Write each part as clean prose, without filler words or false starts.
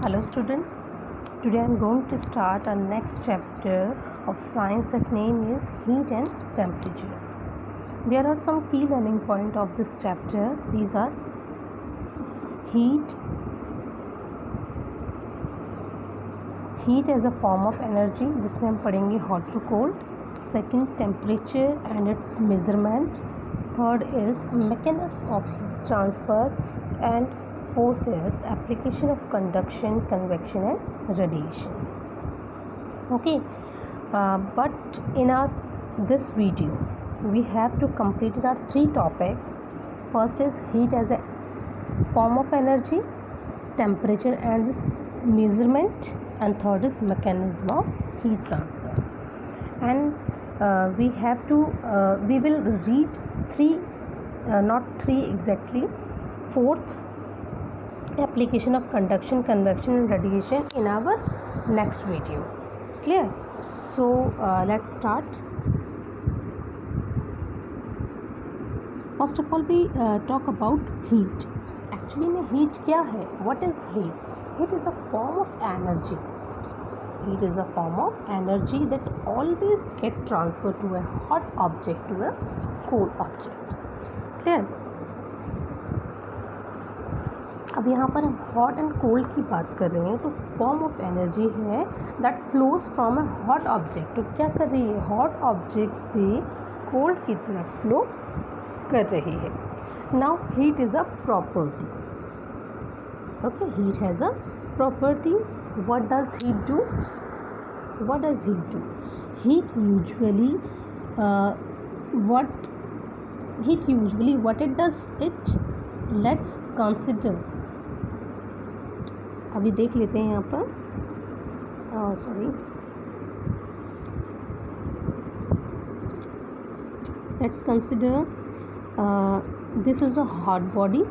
Hello students, today I am going to start our next chapter of science that name is heat and temperature. There are some key learning points of this chapter. These are heat as a form of energy जिसमें हम पढ़ेंगे hot or cold. Second, temperature and its measurement. Third is mechanism of heat transfer, and fourth is application of conduction, convection and radiation. Okay, but in this video we have to complete our three topics. First is heat as a form of energy, temperature and its measurement, and third is mechanism of heat transfer. And we will read not three exactly, fourth application of conduction, convection and radiation in our next video. Clear? So let's start. First of all we talk about heat. Actually में heat क्या है? What is heat? Heat is a form of energy. Heat is a form of energy that always get transferred to a hot object to a cold object. Clear? अब यहाँ पर हम hot and cold की बात कर रहे हैं, तो फॉर्म ऑफ एनर्जी है that flows from a hot object. तो क्या कर रही है? हॉट ऑब्जेक्ट से कोल्ड की तरफ फ्लो कर रही है. Now heat is a property. Okay, heat has a property. What does heat do? Heat usually what it does it? Let's consider. अभी देख लेते हैं यहाँ पर. Let's consider this is a hot body.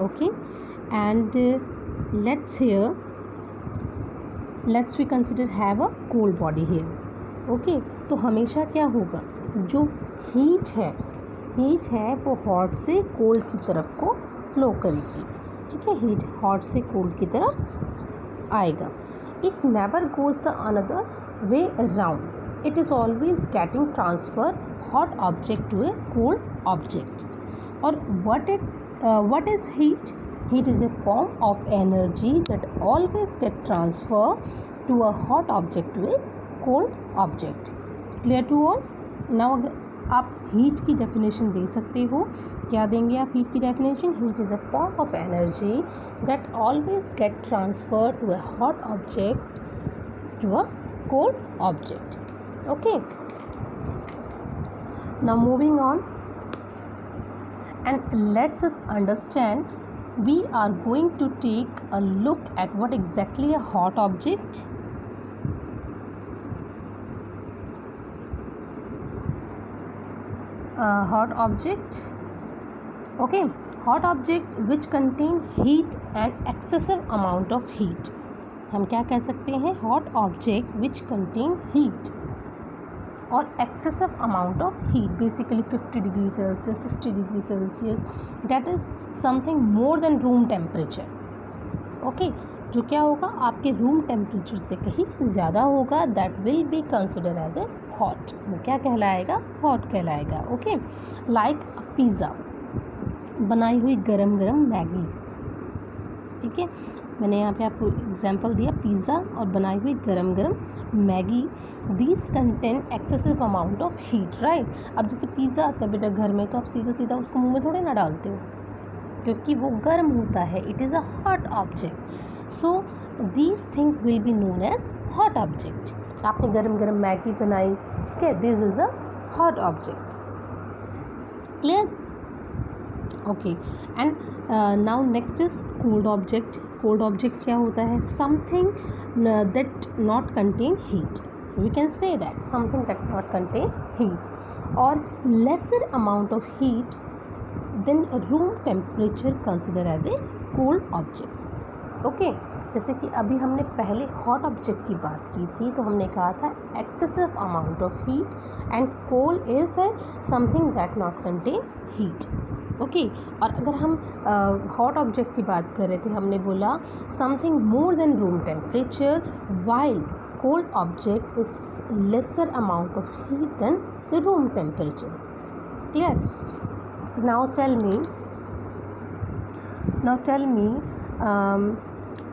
Okay, and let's we consider have a cold body here. Okay, तो हमेशा क्या होगा? जो हीट है वो हॉट से कोल्ड की तरफ को फ्लो करेगी. ठीक है, हीट हॉट से कोल्ड की तरफ आएगा. It never goes the another way around. It is always getting transfer hot object to a cold object. और what is heat? Heat is a form of energy that always get transferred to a hot object to a cold object. Clear to all? Now आप heat की definition दे सकते हो. क्या देंगे आप heat की definition? Heat is a form of energy that always get transfer to a hot object to a cold object. Okay, now moving on and let's us understand. We are going to take a look at what exactly a hot object. Hot object. Okay, hot object which contain heat and excessive amount of heat. हम क्या कह सकते हैं? Hot object which contain heat और excessive amount of heat, basically 50 degree Celsius, 60 degree Celsius, that is something more than room temperature. Okay, जो क्या होगा? आपके रूम टेम्परेचर से कहीं ज़्यादा होगा. that will be considered as a hot. वो क्या कहलाएगा? hot कहलाएगा. ओके, लाइक पिज़्ज़ा, बनाई हुई गरम मैगी. ठीक है, मैंने यहाँ पे आपको एग्जांपल दिया पिज़्ज़ा और बनाई हुई गरम Maggi. These contain excessive amount of heat. Right, अब जैसे पिज़्ज़ा आता है बेटा घर में, तो आप सीधा उसको मुंह में थोड़े ना डालते हो, क्योंकि वो गर्म होता है. It is a hot object. So these thing will be known as hot object. आपने गरम मैगी बनाई, ठीक है, this is a hot object. Clear? Okay, and now next is cold object. Cold object क्या होता है? Something that not contain heat. We can say that something that not contain heat और lesser amount of heat than room temperature consider as a cold object. Okay, जैसे कि अभी हमने पहले hot object की बात की थी, तो हमने कहा था excessive amount of heat, and cold is something that not contain heat. Okay और अगर हम हॉट ऑब्जेक्ट की बात कर रहे थे, हमने बोला something more than room temperature, while cold object is lesser amount of heat than the room temperature. Clear? Now tell me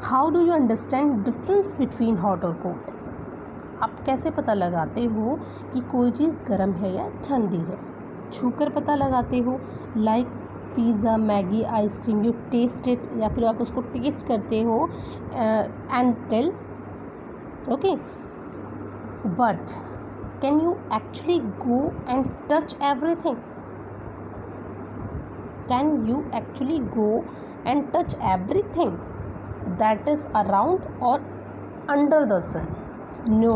how do you understand difference between hot और कोल्ड. आप कैसे पता लगाते हो कि कोई चीज़ गर्म है या ठंडी है? छूकर पता लगाते हो, like pizza, Maggi, ice cream, you taste it, या फिर आप उसको टेस्ट करते हो and tell. Okay, but can you actually go and touch everything? Can you actually go and touch everything that is around और under the sun? No,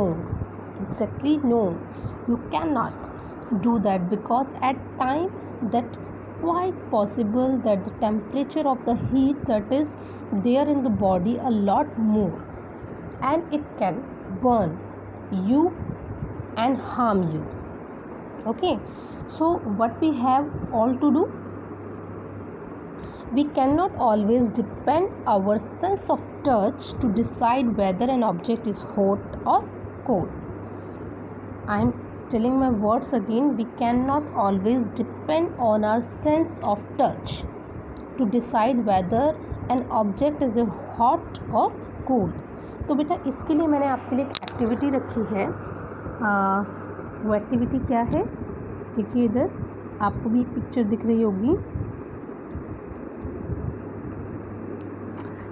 exactly no, you cannot do that, because at time that quite possible that the temperature of the heat that is there in the body a lot more, and it can burn you and harm you. Okay, so what we have all to do, we cannot always depend our sense of touch to decide whether an object is hot or cold. I am telling my words again, we cannot always depend on our sense of touch to decide whether an object is hot or cold. तो बेटा इसके लिए मैंने आपके लिए एक activity रखी है. वो एक्टिविटी क्या है? देखिए इधर आपको भी एक पिक्चर दिख रही होगी.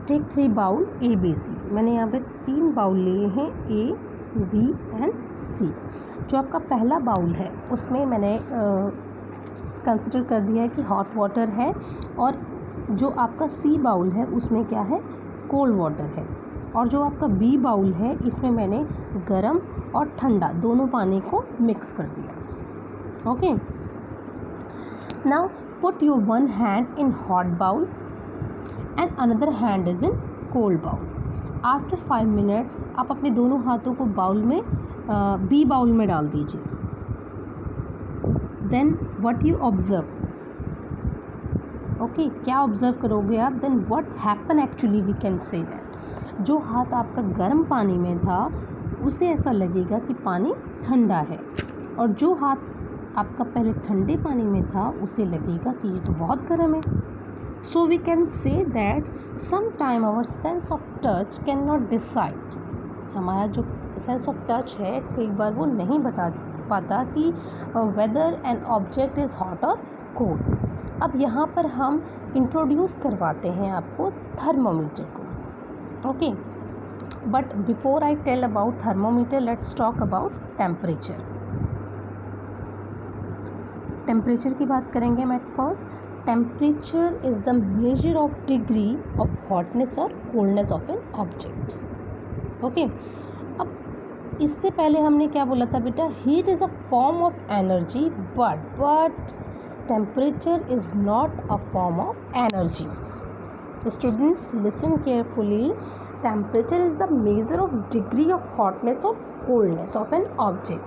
Take 3 bowl ABC. मैंने यहाँ पे 3 बाउल लिए हैं, A, B एंड C. जो आपका पहला बाउल है उसमें मैंने कंसिडर कर दिया है कि हॉट वाटर है, और जो आपका C बाउल है उसमें क्या है? कोल्ड वाटर है. और जो आपका B बाउल है इसमें मैंने गरम और ठंडा दोनों पानी को मिक्स कर दिया. Okay, now put your one hand in hot bowl and another hand is in cold bowl. After 5 minutes आप अपने दोनों हाथों को बाउल में B बाउल में डाल दीजिए. Then what you observe? Okay, क्या ऑब्जर्व करोगे आप? Then what happen actually we can say that जो हाथ आपका गर्म पानी में था उसे ऐसा लगेगा कि पानी ठंडा है, और जो हाथ आपका पहले ठंडे पानी में था उसे लगेगा कि ये तो बहुत गर्म है. So we can say that sometime our sense of touch cannot decide. हमारा जो sense of touch है कई बार वो नहीं बता पाता कि whether an object is hot or cold. अब यहाँ पर हम इंट्रोड्यूस करवाते हैं आपको थर्मोमीटर को. Okay, but before I tell about thermometer, let's talk about temperature. Temperature की बात करेंगे हम at first. Temperature is the measure of degree of hotness or coldness of an object. Okay, अब इससे पहले हमने क्या बोला था बेटा? Heat is a form of energy, but temperature is not a form of energy. Students, listen carefully. Temperature is the measure of degree of hotness or coldness of an object,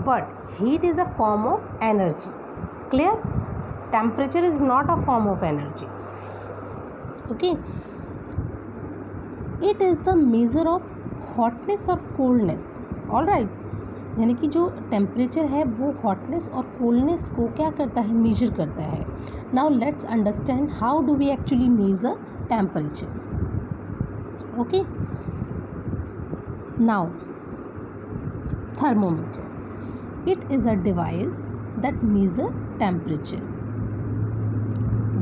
but heat is a form of energy. Clear? Temperature is not a form of energy. Okay, it is the measure of hotness or coldness. All right, यानी कि जो temperature है वो hotness और coldness को क्या करता है? मेजर करता है. Now let's understand how do we actually measure temperature. Okay, now thermometer, it is a device that measure temperature.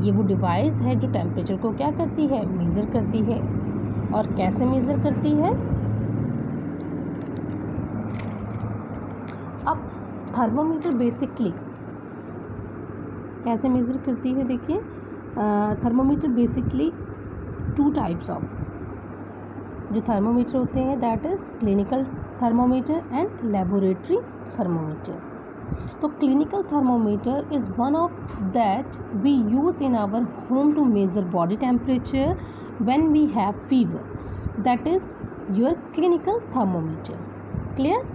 ये वो डिवाइस है जो टेम्परेचर को क्या करती है? मेज़र करती है. और कैसे मेज़र करती है? अब थर्मोमीटर बेसिकली कैसे मेज़र करती है? देखिए, थर्मोमीटर बेसिकली 2 टाइप्स ऑफ जो थर्मोमीटर होते हैं, that is clinical thermometer and laboratory thermometer. तो clinical thermometer is one of that we use in our home to measure body temperature when we have fever. That is your clinical thermometer. Clear?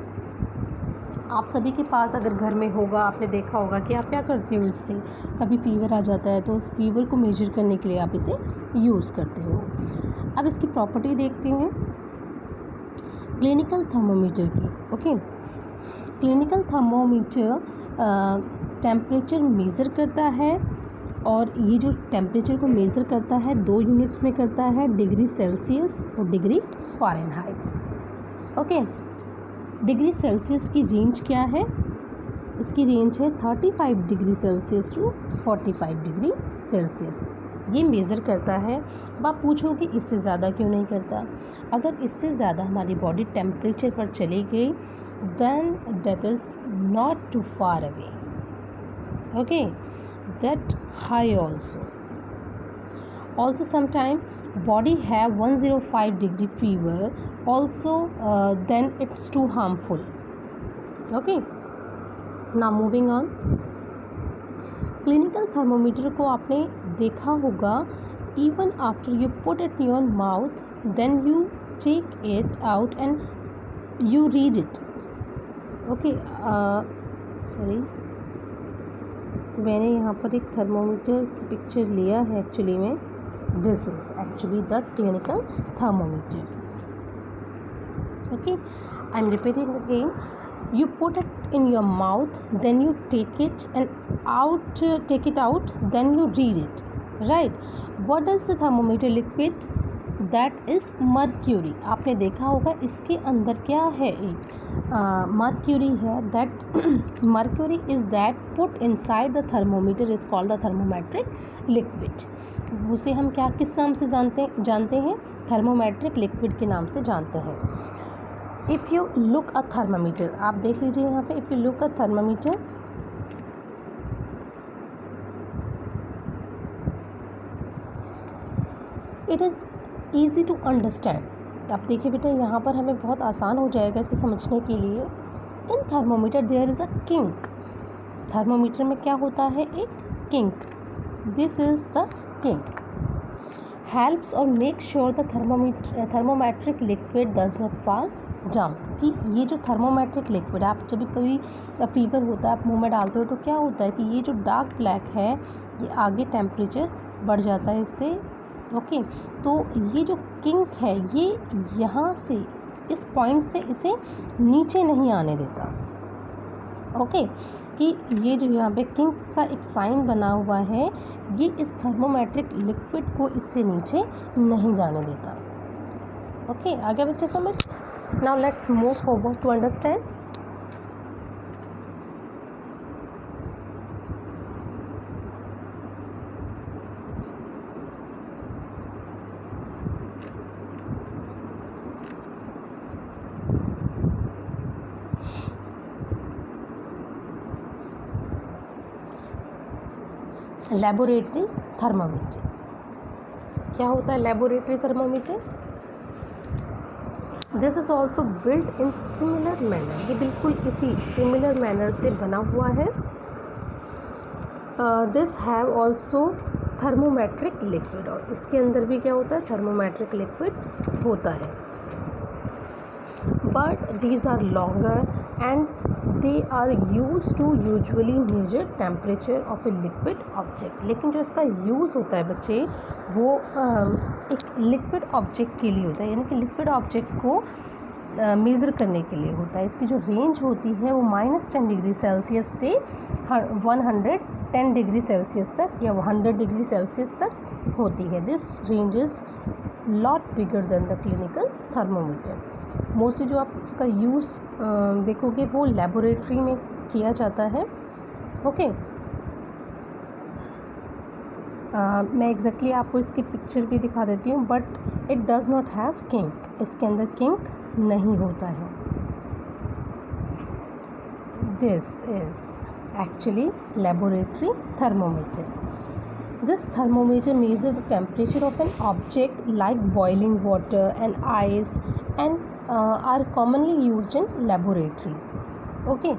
आप सभी के पास अगर घर में होगा, आपने देखा होगा कि आप क्या करते हो, इससे कभी फीवर आ जाता है तो उस फीवर को मेजर करने के लिए आप इसे यूज़ करते हो। अब इसकी प्रॉपर्टी देखते हैं क्लिनिकल थर्मोमीटर की। Okay, clinical thermometer temperature measure करता है, और ये जो टेम्परेचर को मेज़र करता है 2 यूनिट्स में करता है, डिग्री सेल्सियस और degree Fahrenheit. Okay, degree Celsius की रेंज क्या है? इसकी रेंज है 35 degree Celsius to 45 degree Celsius, ये मेज़र करता है। अब आप पूछोगे इससे ज़्यादा क्यों नहीं करता? अगर इससे ज़्यादा हमारी बॉडी टेम्परेचर पर चली गई, then that is not too far away. Okay, that high also sometime body have 105 degree fever also, then it's too harmful. Okay, now moving on, clinical thermometer को आपने देखा होगा, even after you put it in your mouth, then you take it out and you read it. Okay, sorry, मैंने यहाँ पर एक thermometer की picture लिया है एक्चुअली में। This is actually the clinical thermometer. Okay, I am repeating again, you put it in your mouth, then you take it out, then you read it, right? What does the thermometer liquid? That is mercury. आपने देखा होगा इसके अंदर क्या है, एक mercury है। That mercury is that put inside the thermometer is called the thermometric liquid. उसे हम क्या किस नाम से जानते हैं? थर्मोमेट्रिक लिक्विड के नाम से जानते हैं। If you look a thermometer, आप देख लीजिए यहाँ पे, if you look a thermometer, it is easy to understand. आप देखिए बेटा, यहाँ पर हमें बहुत आसान हो जाएगा इसे समझने के लिए। In thermometer there is a kink. Thermometer में क्या होता है? एक kink. This is the kink helps और make sure the thermometric liquid does not fall down. कि ये जो थर्मोमेट्रिक लिक्विड, आप जब कभी फीवर होता है, आप मुंह में डालते हो तो क्या होता है कि ये जो डार्क ब्लैक है, ये आगे टेम्परेचर बढ़ जाता है इससे। ओके, तो ये जो किंक है, ये यहाँ से इस पॉइंट से इसे नीचे नहीं आने देता। ओके, कि ये जो यहाँ पे किंक का एक साइन बना हुआ है, ये इस थर्मोमेट्रिक लिक्विड को इससे नीचे नहीं जाने देता। ओके, आगे बच्चे समझ। Now let's move forward to understand. Laboratory thermometer क्या होता है? Laboratory thermometer, this is also built in similar manner. ये बिल्कुल इसी सिमिलर मैनर से बना हुआ है। This have also thermometric liquid, और इसके अंदर भी क्या होता है? थर्मोमेट्रिक लिक्विड होता है। But these are longer and they are use to usually measure temperature of a liquid object. लेकिन जो इसका यूज़ होता है बच्चे, वो एक लिक्विड ऑब्जेक्ट के लिए होता है, यानी कि लिक्विड ऑब्जेक्ट को मेज़र करने के लिए होता है। इसकी जो रेंज होती है वो -10 डिग्री सेल्सियस से 110 डिग्री सेल्सियस तक या 100 डिग्री सेल्सियस तक होती है। This range is lot bigger than the clinical thermometer. Mostly जो आप उसका यूज़ देखोगे वो लेबोरेटरी में किया जाता है। ओके, मैं एग्जैक्टली आपको इसकी पिक्चर भी दिखा देती हूँ, but it does not have kink. इसके अंदर किंक नहीं होता है। This is actually laboratory thermometer. This thermometer measures the temperature of an object like boiling water and ice and are commonly used in laboratory. Okay,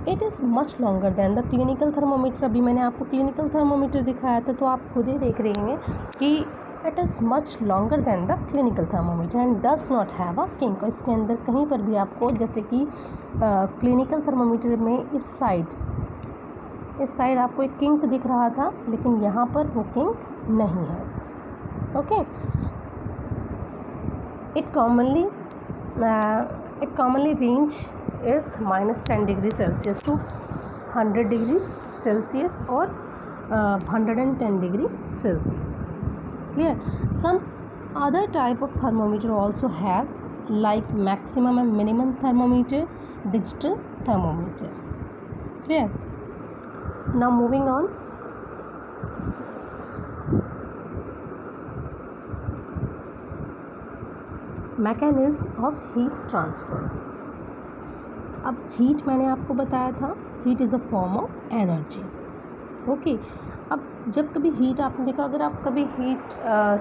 it is much longer than the clinical thermometer. अभी मैंने आपको clinical thermometer दिखाया था, तो आप खुद ही देख रहे हैं कि it is much longer than the clinical thermometer and does not have a kink. इसके अंदर कहीं पर भी आपको, जैसे कि क्लिनिकल थर्मोमीटर में इस साइड आपको एक किंक दिख रहा था, लेकिन यहाँ पर वो किंक नहीं है। Okay, it commonly range is -10 degree Celsius to 100 degree Celsius और 110 degree Celsius. Clear? Some other type of thermometer also have, like maximum and minimum thermometer, digital thermometer. Clear? Now moving on. Mechanism of heat transfer. अब heat मैंने आपको बताया था, heat is a form of energy. Okay, अब जब कभी heat आपने देखा, अगर आप कभी हीट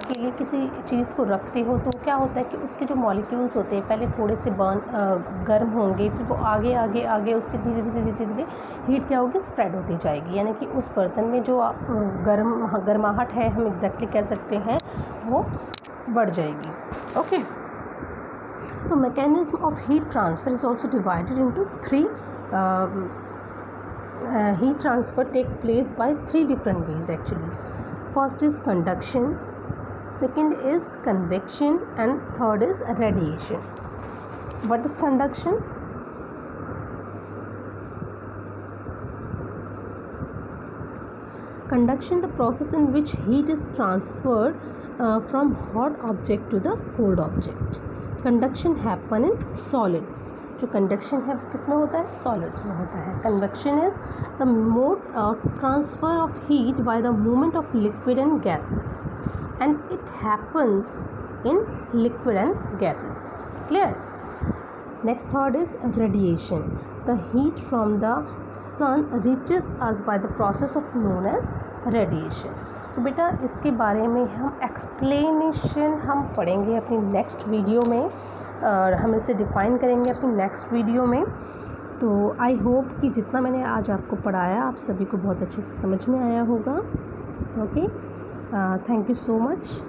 के लिए किसी चीज़ को रखते हो तो क्या होता है कि उसके जो मॉलिक्यूल्स होते हैं पहले थोड़े से गर्म होंगे, फिर वो आगे उसके धीरे धीरे हीट क्या होगी, स्प्रेड होती जाएगी, यानी कि उस बर्तन में जो गर्माहट है, हम एग्जैक्टली कह सकते हैं, वो बढ़ जाएगी। ओके, तो mechanism of heat transfer is also divided into 3। heat transfer take place by 3 different ways actually. First is conduction, second is convection, and third is radiation. What is conduction? Conduction, the process in which heat is transferred from hot object to the cold object. Conduction happen in solids. जो conduction है किस में होता है, solids में होता है। Convection is the mode transfer of heat by the movement of liquid and gases, and it happens in liquid and gases. Clear? Next third is radiation, the heat from the sun reaches us by the process of known as radiation. तो बेटा इसके बारे में हम explanation हम पढ़ेंगे अपनी next video में, और हम इसे डिफ़ाइन करेंगे अपनी नेक्स्ट वीडियो में। तो आई होप कि जितना मैंने आज आपको पढ़ाया आप सभी को बहुत अच्छे से समझ में आया होगा। Okay, thank you so much.